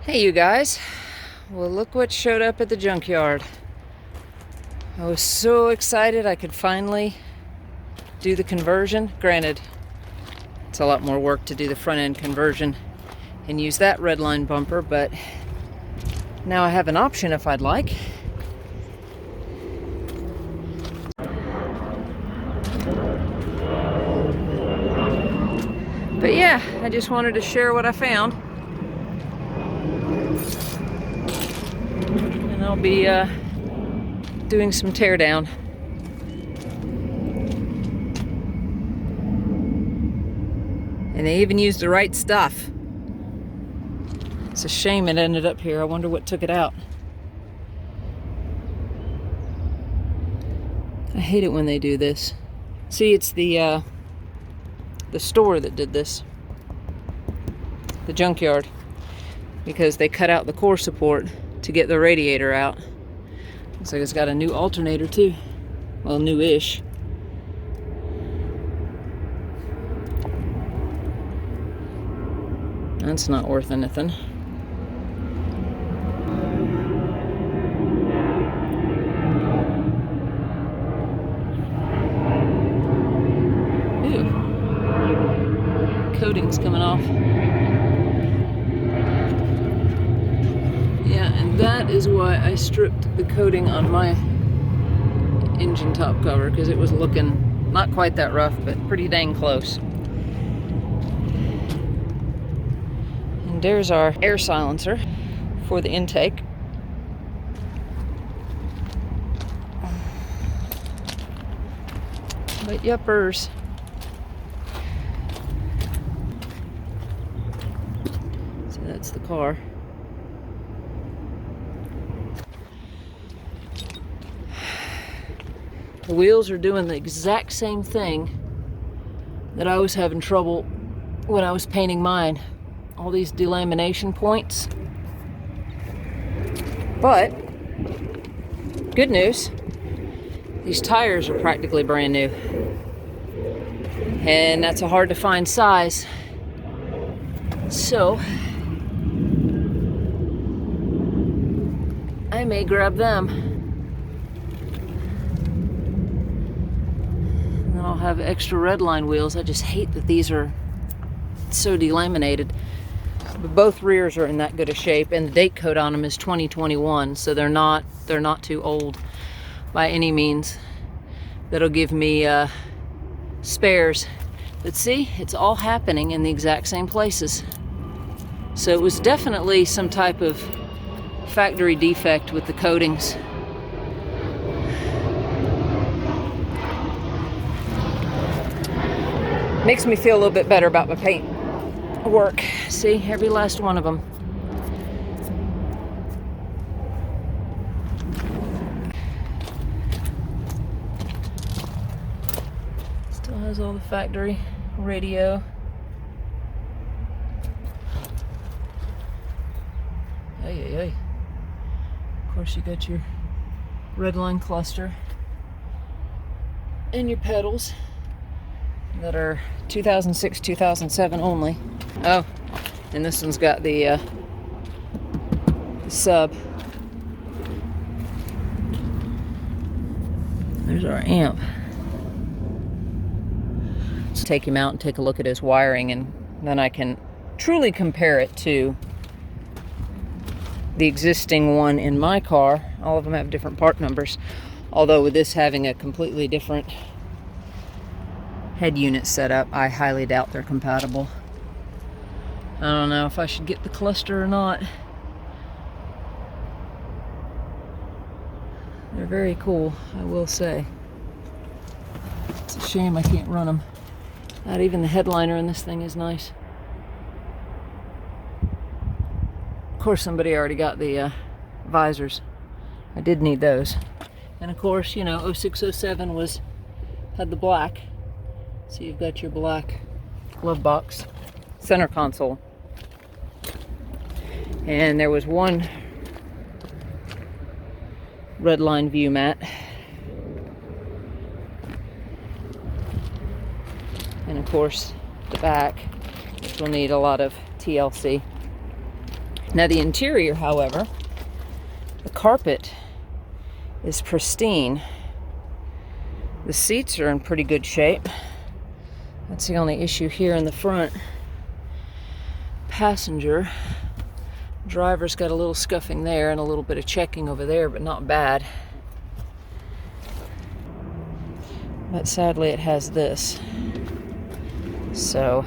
Hey you guys, well look what showed up at the junkyard. I was so excited I could finally do the conversion. Granted, it's a lot more work to do the front end conversion and use that redline bumper, but now I have an option if I'd like. But yeah, I just wanted to share what I found. And I'll be doing some teardown. And they even used the right stuff. It's a shame it ended up here. I wonder what took it out. I hate it when they do this. See, it's the store that did this. The junkyard. Because they cut out the core support to get the radiator out. Looks like it's got a new alternator too. Well, new-ish. That's not worth anything. Ew. Coating's coming off. Yeah, and that is why I stripped the coating on my engine top cover, because it was looking not quite that rough, but pretty dang close. And there's our air silencer for the intake. But yuppers. So that's the car. The wheels are doing the exact same thing that I was having trouble when I was painting mine. All these delamination points. But, good news, these tires are practically brand new. And that's a hard to find size. So, I may grab them. I'll have extra redline wheels. I just hate that these are so delaminated. But both rears are in that good a shape, and the date code on them is 2021, so they're not too old by any means. That'll give me spares. But see, it's all happening in the exact same places. So it was definitely some type of factory defect with the coatings. Makes me feel a little bit better about my paint work. See, every last one of them. Still has all the factory radio. Ay. Of course, you got your redline cluster and your pedals that are 2006, 2007 only. Oh, and this one's got the sub. There's our amp. Let's take him out and take a look at his wiring, and then I can truly compare it to the existing one in my car. All of them have different part numbers, although with this having a completely different head unit set up, I highly doubt they're compatible. I don't know if I should get the cluster or not. They're very cool, I will say. It's a shame I can't run them. Not even the headliner in this thing is nice. Of course, somebody already got the visors. I did need those. And of course, you know, 0607 had the black. So you've got your black glove box, center console. And there was one Redline Vue mat. And of course, the back, which will need a lot of TLC. Now the interior, however, the carpet is pristine. The seats are in pretty good shape. That's the only issue here in the front. Passenger. Driver's got a little scuffing there and a little bit of checking over there, but not bad. But sadly it has this. So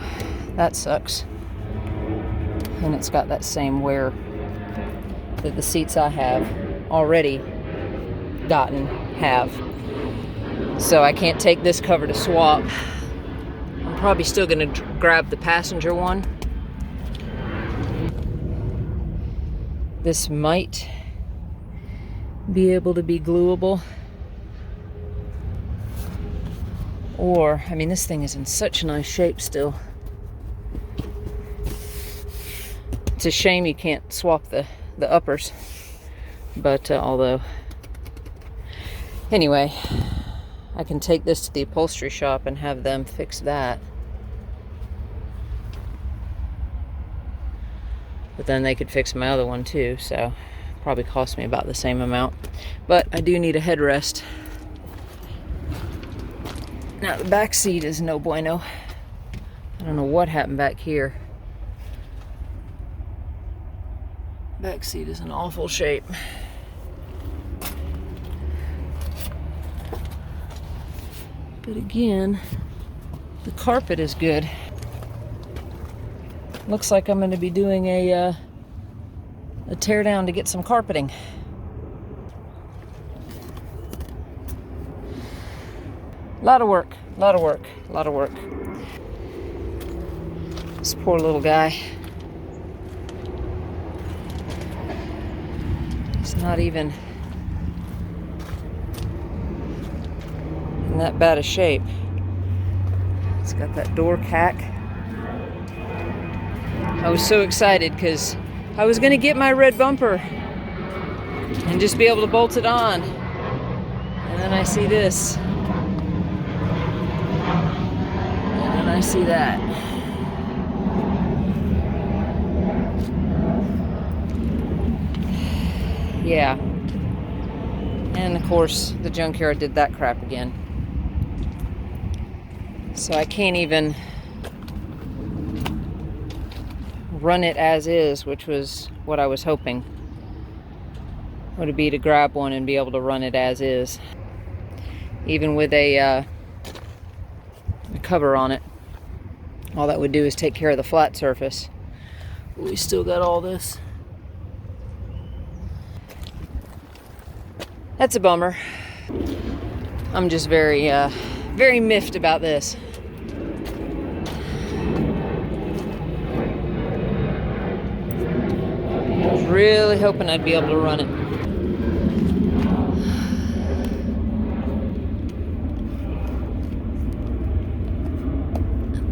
that sucks. And it's got that same wear that the seats I have already gotten have. So I can't take this cover to swap. I'm probably still going to grab the passenger one. This might be able to be gluable. Or, I mean, this thing is in such nice shape still. It's a shame you can't swap the uppers. But, although... Anyway, I can take this to the upholstery shop and have them fix that. But then they could fix my other one too, so probably cost me about the same amount. But I do need a headrest. Now the back seat is no bueno. I don't know what happened back here. Back seat is in awful shape. But again, the carpet is good. Looks like I'm going to be doing a tear down to get some carpeting. A lot of work, a lot of work, a lot of work. This poor little guy. He's not even in that bad a shape. It's got that door cack. I was so excited because I was going to get my red bumper and just be able to bolt it on. And then I see this. And then I see that. Yeah. And of course, the junkyard did that crap again. So I can't even run it as is, which was what I was hoping. Would it be to grab one and be able to run it as is, even with a cover on it. All that would do is take care of the flat surface. But we still got all this. That's a bummer. I'm just very miffed about this. Really hoping I'd be able to run it.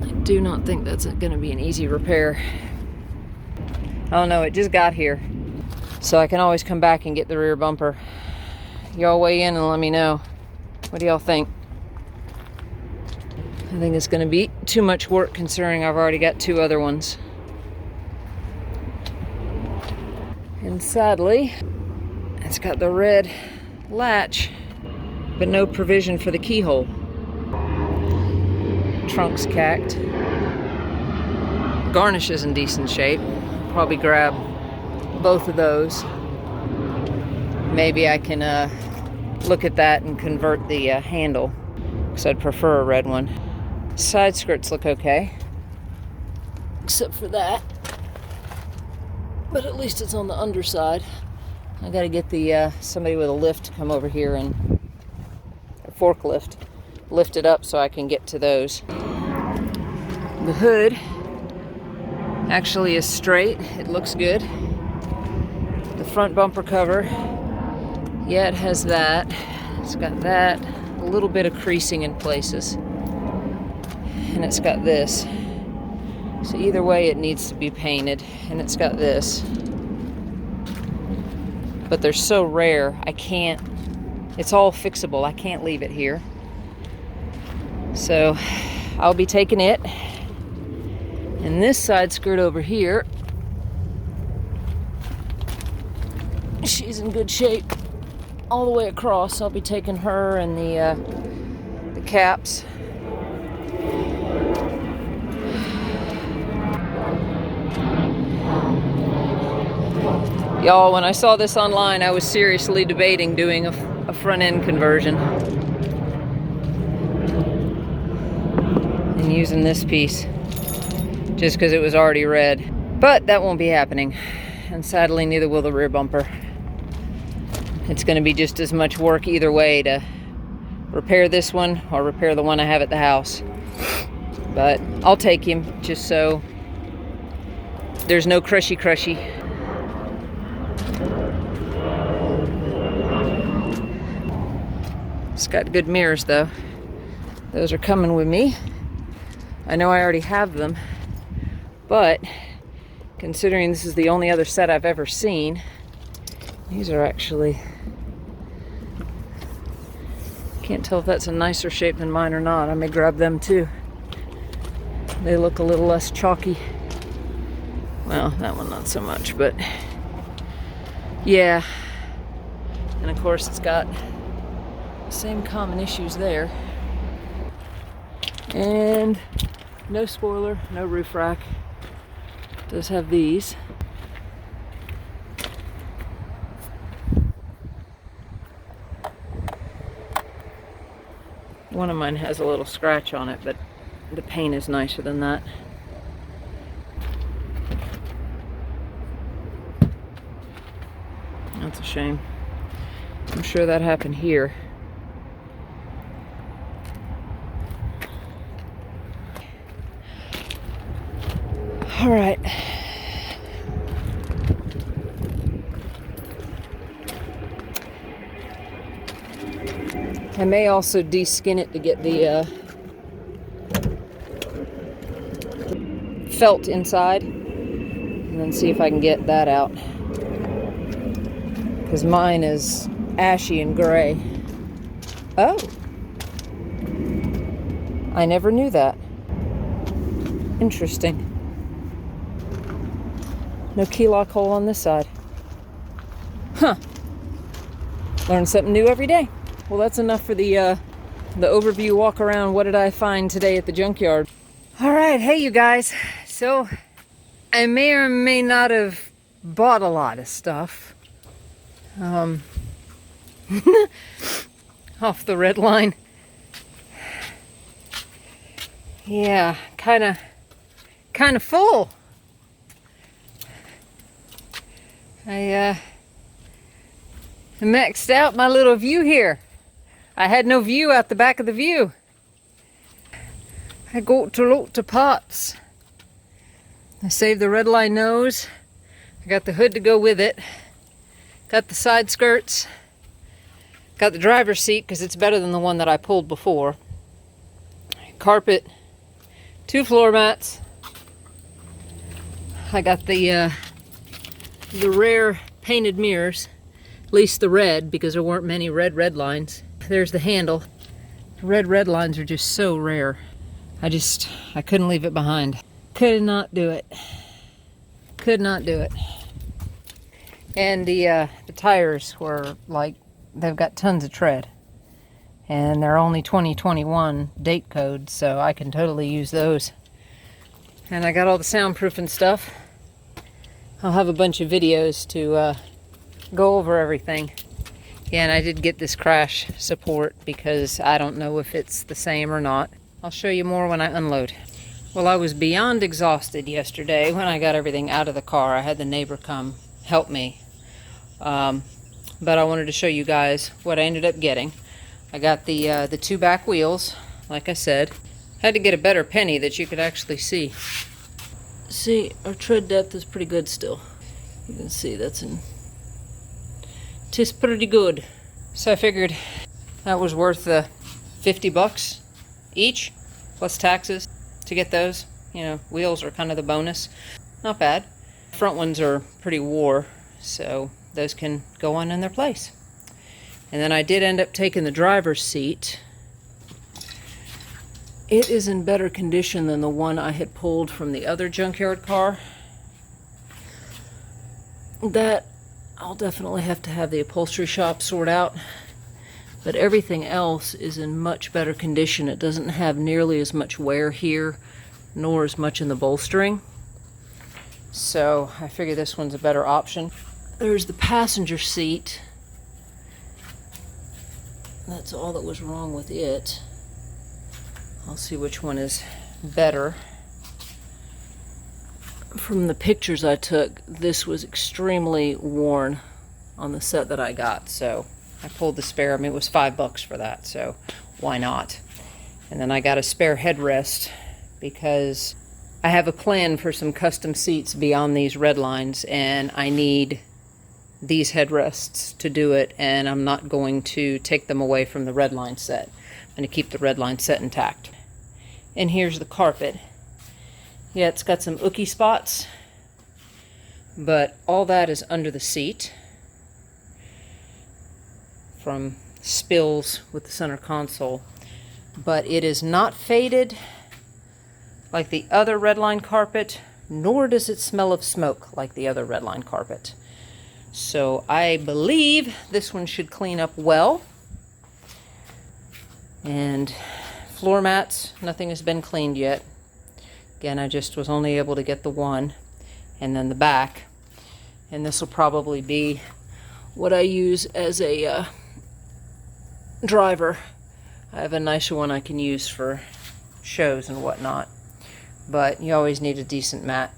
I do not think that's going to be an easy repair. I don't know, it just got here. So I can always come back and get the rear bumper. Y'all weigh in and let me know. What do y'all think? I think it's going to be too much work considering I've already got two other ones. And sadly, it's got the red latch, but no provision for the keyhole. Trunk's cacked. Garnish is in decent shape. Probably grab both of those. Maybe I can look at that and convert the handle, because I'd prefer a red one. Side skirts look okay, except for that. But at least it's on the underside. I gotta get the somebody with a lift to come over here and a forklift, lift it up so I can get to those. The hood actually is straight. It looks good. The front bumper cover, yeah, it has that. It's got that, a little bit of creasing in places. And it's got this. So either way it needs to be painted. And it's got this. But they're so rare, I can't, it's all fixable. I can't leave it here. So I'll be taking it. And this side skirt over here she's in good shape all the way across. I'll be taking her and the caps. Y'all, when I saw this online, I was seriously debating doing a front end conversion and using this piece just because it was already red. But that won't be happening, and sadly neither will the rear bumper. It's going to be just as much work either way to repair this one or repair the one I have at the house. But I'll take him just so there's no crushy. It's got good mirrors though. Those are coming with me. I know I already have them, but considering this is the only other set I've ever seen, these are actually, can't tell if that's a nicer shape than mine or not. I may grab them too. They look a little less chalky. Well, that one not so much, but yeah. And of course it's got the same common issues there. And no spoiler, no roof rack. It does have these. One of mine has a little scratch on it, but the paint is nicer than that. That's a shame. I'm sure that happened here. All right. I may also de-skin it to get the felt inside, and then see if I can get that out. Because mine is ashy and gray. Oh. I never knew that. Interesting. No key lock hole on this side. Huh. Learn something new every day. Well, that's enough for the overview walk around. What did I find today at the junkyard? All right, hey you guys. So I may or may not have bought a lot of stuff. Off the Redline. Yeah, kind of full. I maxed out my little Vue here. I had no Vue out the back of the Vue. I got a lot of parts. I saved the Redline nose. I got the hood to go with it. Got the side skirts. Got the driver's seat because it's better than the one that I pulled before. Carpet. 2 floor mats. I got the rare painted mirrors, at least the red, because there weren't many red Redlines. There's the handle. Red Redlines are just so rare. I couldn't leave it behind. Could not do it. Could not do it. And the tires were like, they've got tons of tread. And they're only 2021 date code, so I can totally use those. And I got all the soundproofing stuff. I'll have a bunch of videos to go over everything. Yeah, and I did get this crash support because I don't know if it's the same or not. I'll show you more when I unload. Well, I was beyond exhausted yesterday when I got everything out of the car. I had the neighbor come help me. But I wanted to show you guys what I ended up getting. I got the 2 back wheels, like I said. Had to get a better penny that you could actually see. See, our tread depth is pretty good still. You can see tis pretty good. So I figured that was worth $50 each, plus taxes to get those. You know, wheels are kind of the bonus. Not bad. Front ones are pretty wore, so those can go on in their place. And then I did end up taking the driver's seat. It is in better condition than the one I had pulled from the other junkyard car. That I'll definitely have to have the upholstery shop sort out. But everything else is in much better condition. It doesn't have nearly as much wear here, nor as much in the bolstering. So I figure this one's a better option. There's the passenger seat. That's all that was wrong with it. I'll see which one is better. From the pictures I took, this was extremely worn on the set that I got, so I pulled the spare. I mean, it was $5 for that, so why not? And then I got a spare headrest because I have a plan for some custom seats beyond these Redlines, and I need these headrests to do it, and I'm not going to take them away from the Redline set. I'm going to keep the Redline set intact. And here's the carpet. Yeah, it's got some ookie spots, but all that is under the seat from spills with the center console. But it is not faded like the other Redline carpet, nor does it smell of smoke like the other Redline carpet. So I believe this one should clean up well. And floor mats, nothing has been cleaned yet. Again, I just was only able to get the one, and then the back. And this will probably be what I use as a driver. I have a nicer one I can use for shows and whatnot. But you always need a decent mat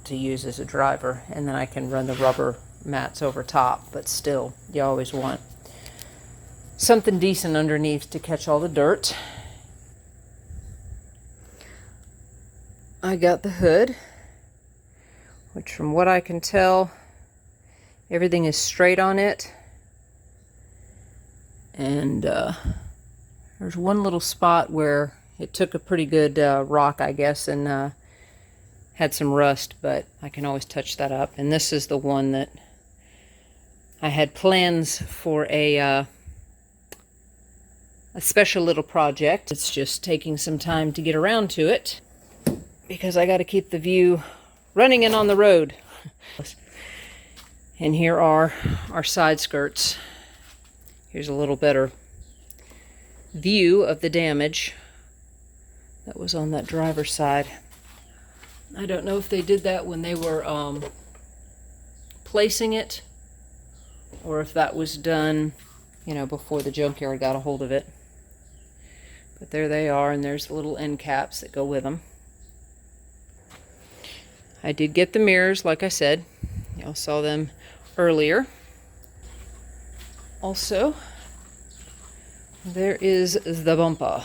to use as a driver, and then I can run the rubber mats over top, but still, you always want something decent underneath to catch all the dirt. I got the hood, which from what I can tell, everything is straight on it. And there's one little spot where it took a pretty good rock, I guess, and had some rust, but I can always touch that up. And this is the one that I had plans for a special little project. It's just taking some time to get around to it because I got to keep the Vue running and on the road. And here are our side skirts. Here's a little better view of the damage that was on that driver's side. I don't know if they did that when they were placing it, or if that was done, you know, before the junkyard got a hold of it. But there they are, and there's the little end caps that go with them. I did get the mirrors, like I said. Y'all saw them earlier. Also, there is the bumper.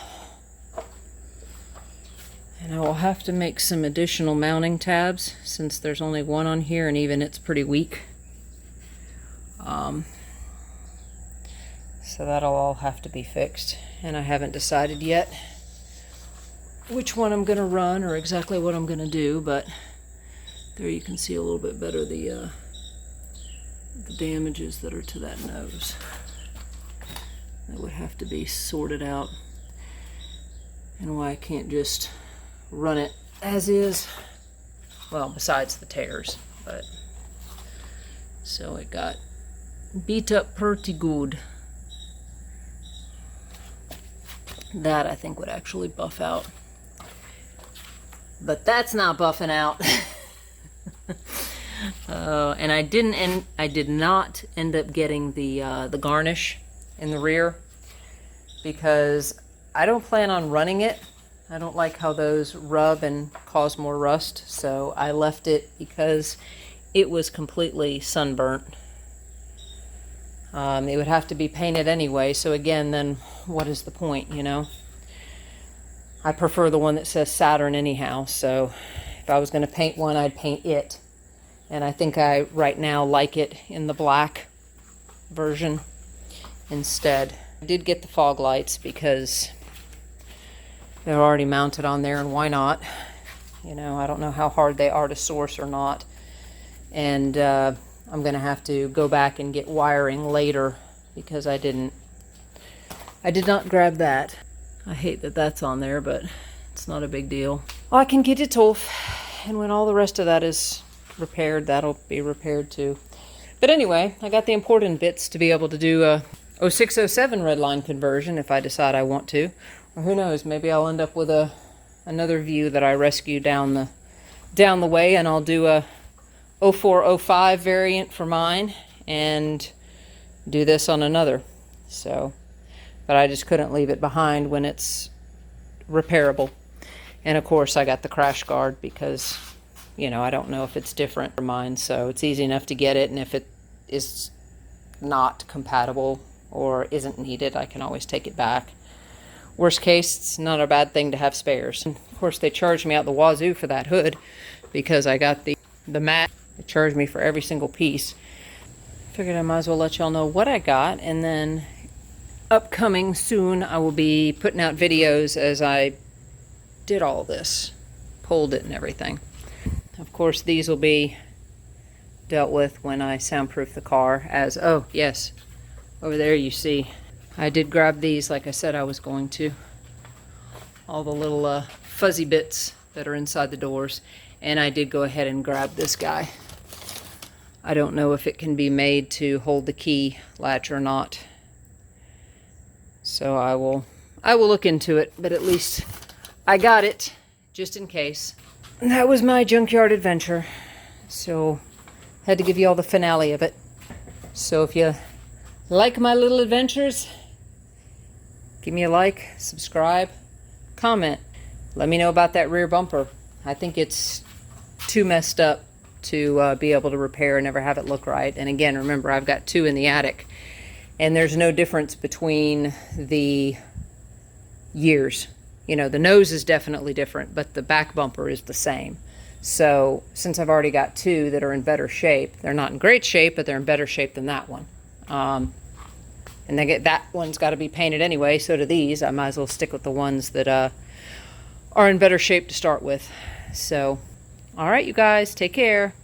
And I will have to make some additional mounting tabs since there's only one on here, and even it's pretty weak. So that'll all have to be fixed. And I haven't decided yet which one I'm going to run or exactly what I'm going to do, but there you can see a little bit better the damages that are to that nose. That would have to be sorted out, and why I can't just run it as is. Well, besides the tears, but so it got beat up pretty good. That I think would actually buff out, but that's not buffing out. And I did not end up getting the garnish in the rear because I don't plan on running it. I don't like how those rub and cause more rust, so I left it because it was completely sunburnt. It would have to be painted anyway, so again, then what is the point, you know? I prefer the one that says Saturn anyhow, so if I was going to paint one, I'd paint it. And I think I, right now, like it in the black version instead. I did get the fog lights because they're already mounted on there, and why not? You know, I don't know how hard they are to source or not. And I'm going to have to go back and get wiring later because I did not grab that. I hate that that's on there, but it's not a big deal. Well, I can get it off, and when all the rest of that is repaired, that'll be repaired too. But anyway, I got the important bits to be able to do a 0607 redline conversion if I decide I want to. Or who knows, maybe I'll end up with another Vue that I rescue down the way, and I'll do a 0405 variant for mine and do this on another. So, but I just couldn't leave it behind when it's repairable. And of course I got the crash guard because, you know, I don't know if it's different from mine, so it's easy enough to get it, and if it is not compatible or isn't needed, I can always take it back. Worst case, it's not a bad thing to have spares. And of course they charged me out the wazoo for that hood because I got the mat. They charged me for every single piece. Figured I might as well let y'all know what I got, and then upcoming soon I will be putting out videos as I did all this, pulled it and everything. Of course these will be dealt with when I soundproof the car. As, oh yes, over there you see I did grab these like I said I was going to. All the little fuzzy bits that are inside the doors, and I did go ahead and grab this guy. I don't know if it can be made to hold the key latch or not, so I will look into it, but at least I got it just in case. And that was my junkyard adventure, so had to give you all the finale of it. So if you like my little adventures, give me a like, subscribe, comment. Let me know about that rear bumper. I think it's too messed up to be able to repair and never have it look right. And again, remember, I've got two in the attic, and there's no difference between the years. You know, the nose is definitely different, but the back bumper is the same. So since I've already got two that are in better shape, they're not in great shape, but they're in better shape than that one. And that one's got to be painted anyway, so do these. I might as well stick with the ones that are in better shape to start with. So, all right, you guys, take care.